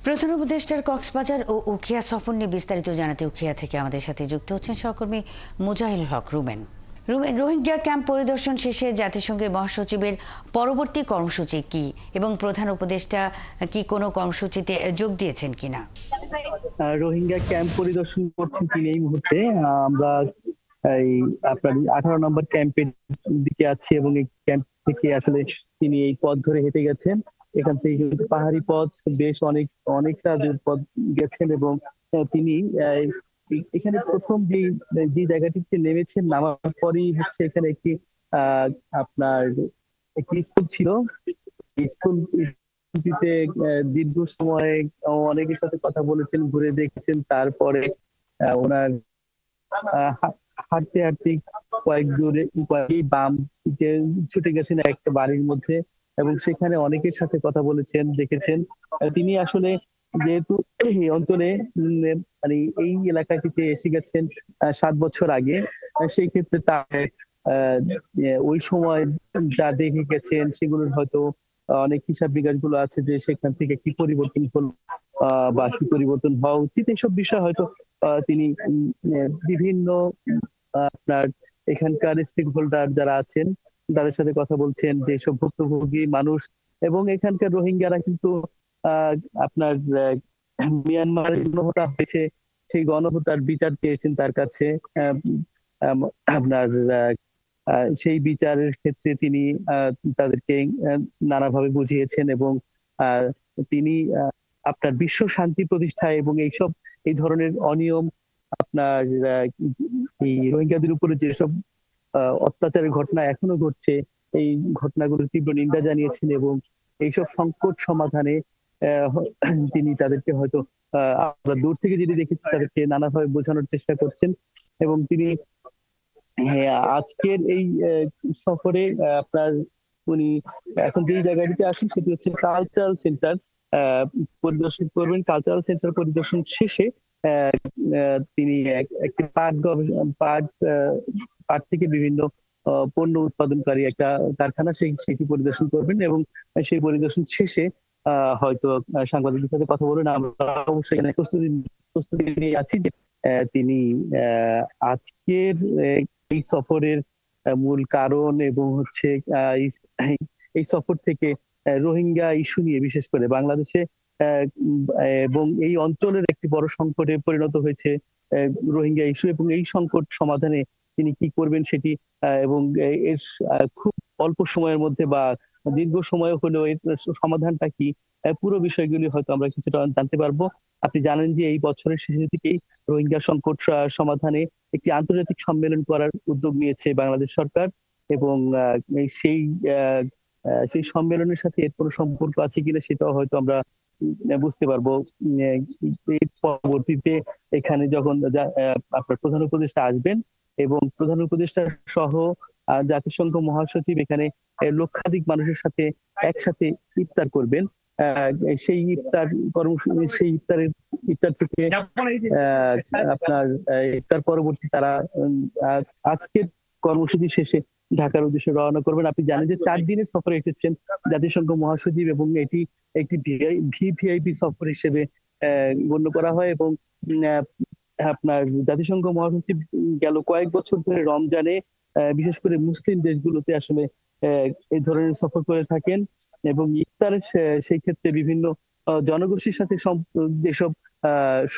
প্রধান উপদেষ্টার কক্সবাজার ও উখিয়া সফর নিয়ে বিস্তারিত জানাতে উখিয়া থেকে আমাদের সাথে যুক্ত হচ্ছেন সহকর্মী মুজাহিল হক রুমেন। রোহিঙ্গা ক্যাম্প পরিদর্শন শেষে জাতিসংঘের মহাসচিবের পরবর্তী কর্মসূচি কি এবং প্রধান উপদেষ্টা কি কোনো কর্মসূচিতে যোগ দিয়েছেন কিনা? রোহিঙ্গা ক্যাম্প পরিদর্শন করছেন তিনি এই মুহূর্তে। আমরা এই আপনার 18 নম্বর ক্যাম্পের দিকে আছি এবং এই ক্যাম্প থেকে আসলে তিনি এই পথ ধরে হেঁটে গেছেন। এখান থেকে কিন্তু পাহাড়ি পথ, বেশ অনেকটা দূর পথ গেছেন এবং তিনি এখানে প্রথম যে জায়গাটিতে নেমেছেন, নামার পরেই হচ্ছে এখানে একটি আপনার একটি স্কুল ছিল। স্কুলটিতে দীর্ঘ সময় অনেকের সাথে কথা বলেছেন, ঘুরে দেখেছেন। তারপরে ওনার হাঁটতে হাঁটতে কয়েক বাম দিকে ছুটে গেছেন একটা বাড়ির মধ্যে এবং সেখানে অনেকের সাথে কথা বলেছেন, দেখেছেন। তিনি আসলে যেহেতু এই অঞ্চলে মানে এই এলাকাটিতে এসে গেছেন 7 বছর আগে, সেই ক্ষেত্রে তার ওই সময় যা দেখে গেছেন সেগুলোর হয়তো অনেক হিসাব বিকাশ গুলো আছে যে সেখান থেকে কি পরিবর্তন হলো বা কি পরিবর্তন হওয়া উচিত, এইসব বিষয় হয়তো তিনি বিভিন্ন আপনার এখানকার স্টেক হোল্ডার যারা আছেন তাদের সাথে কথা বলছেন, যেসব ভুক্তভোগী মানুষ এবং এখানকার রোহিঙ্গারা কিন্তু আপনার মিয়ানমারের গণহত্যা হয়েছে, সেই গণহত্যার বিচার চেয়েছেন তার কাছে। আপনার সেই বিচারের ক্ষেত্রে তিনি তাদেরকে নানাভাবে বুঝিয়েছেন এবং তিনি আপনার বিশ্ব শান্তি প্রতিষ্ঠায় এবং এই ধরনের অনিয়ম, আপনার এই রোহিঙ্গাদের উপরে যেসব অত্যাচারের ঘটনা এখনো ঘটছে, এই ঘটনাগুলোর তীব্র নিন্দা জানিয়েছেন এবং এইসব সংকট সমাধানে তিনি তাদেরকে হয়তো আমরা দূর থেকে যদি দেখেছি তাদেরকে নানাভাবে বোঝানোর চেষ্টা করছেন। এবং তিনি আজকের এই সফরে আপনার উনি এখন যে জায়গাটিতে আসেন সেটি হচ্ছে কালচারাল সেন্টার পরিদর্শন করবেন। কালচারাল সেন্টার পরিদর্শন শেষে তিনি একটি পাট থেকে বিভিন্ন পণ্য উৎপাদনকারী একটা কারখানা সেটি পরিদর্শন করবেন এবং সেই পরিদর্শন শেষে হয়তো সাংবাদিকদের সাথে কথা বলেন। আমরা অবশ্যই এখানে প্রস্তুতি নিয়ে আছি যে তিনি আজকের এই সফরের মূল কারণ এবং হচ্ছে এই সফর থেকে রোহিঙ্গা ইস্যু নিয়ে, বিশেষ করে বাংলাদেশে এবং এই অঞ্চলের একটি বড় সংকটে পরিণত হয়েছে রোহিঙ্গা ইস্যু, এবং এই সংকট সমাধানে তিনি কি করবেন সেটি এবং এর খুব অল্প সময়ের মধ্যে বা দীর্ঘ সময় হলেও এর সমাধানটা কি, পুরো বিষয়গুলি হয়তো আমরা কিছুটা জানতে পারবো। আপনি জানেন যে এই বছরের শেষের দিকেই রোহিঙ্গা সংকট সমাধানে একটি আন্তর্জাতিক সম্মেলন করার উদ্যোগ নিয়েছে বাংলাদেশ সরকার এবং সেই সম্মেলনের সাথে এর কোনো সম্পর্ক আছে কিনা সেটাও হয়তো আমরা বুঝতে পারবো পরবর্তীতে এখানে যখন আপনার প্রধান উপদেষ্টা আসবেন এবং প্রধান উপদেষ্টা সহ জাতিসংঘ মহাসচিব এখানে লক্ষাধিক মানুষের সাথে একসাথে ইফতার করবেন। সেই ইফতার থেকে আপনার ইফতার পরবর্তী তারা আজকের কর্মসূচি শেষে ঢাকার উদ্দেশ্যে রওনা করবেন। আপনি জানেন যে 4 দিনের সফরে এসেছেন জাতিসংঘ মহাসচিব এবং এটি একটি ভিভিআইপি সফর হিসেবে গণ্য করা হয় এবং আপনার জাতিসংঘ মহাসচিব গেল কয়েক বছর ধরে রমজানে বিশেষ করে মুসলিম দেশগুলোতে আসলে এই ধরনের সফর করে থাকেন এবং ইফতারের সেই ক্ষেত্রে বিভিন্ন জনগোষ্ঠীর সাথে যেসব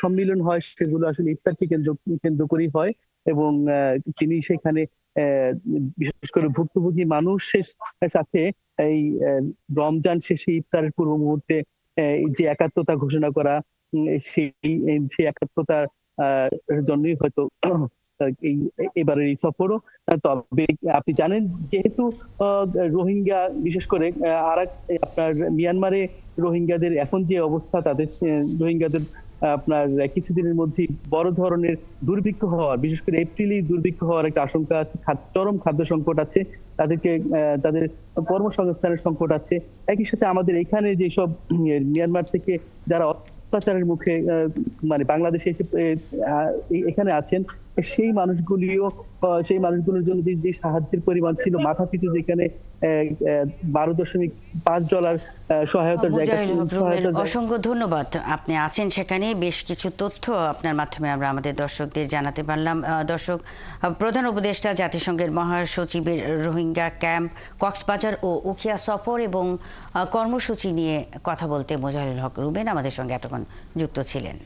সম্মিলন হয় সেগুলো আসলে ইফতারকে কেন্দ্র করেই হয় এবং তিনি সেখানে বিশেষ করে ভুক্তভোগী মানুষের সাথে এই রমজান শেষে ইফতারের পূর্ব মুহূর্তে যে একাত্মতা ঘোষণা করা, সেই একাত্মতার জন্যই হয়তো এবারের এই সফরও। তবে আপনি জানেন যেহেতু রোহিঙ্গা বিশেষ করে আপনার মিয়ানমারে রোহিঙ্গাদের এখন যে অবস্থা, তাদের রোহিঙ্গাদের আপনার কিছুদিনের মধ্যেই বড় ধরনের দুর্ভিক্ষ হওয়ার, বিশেষ করে এপ্রিলেই দুর্ভিক্ষ হওয়ার একটা আশঙ্কা আছে, চরম খাদ্য সংকট আছে, তাদের কর্মসংস্থানের সংকট আছে। একই সাথে আমাদের এখানে যেসব মিয়ানমার থেকে যারা অত্যাচারের মুখে মানে বাংলাদেশে এসে এখানে আছেন, সেই মানুষগুলোর জন্য যে সাহায্যের পরিমাণ ছিল মাথাপিছু, যেখানে $12.5 সহায়তার জায়গা মুজাহিল হক রুমের অসংখ্য ধন্যবাদ। আপনি আছেন সেখানে, বেশ কিছু তথ্য আপনার মাধ্যমে আমরা আমাদের দর্শকদের জানাতে পারলাম। দর্শক, প্রধান উপদেষ্টা জাতিসংঘের মহাসচিবের রোহিঙ্গা ক্যাম্প, কক্সবাজার ও উখিয়া সফর এবং কর্মসূচি নিয়ে কথা বলতে মুজাহিল হক রুবেন আমাদের সঙ্গে এতক্ষণ যুক্ত ছিলেন।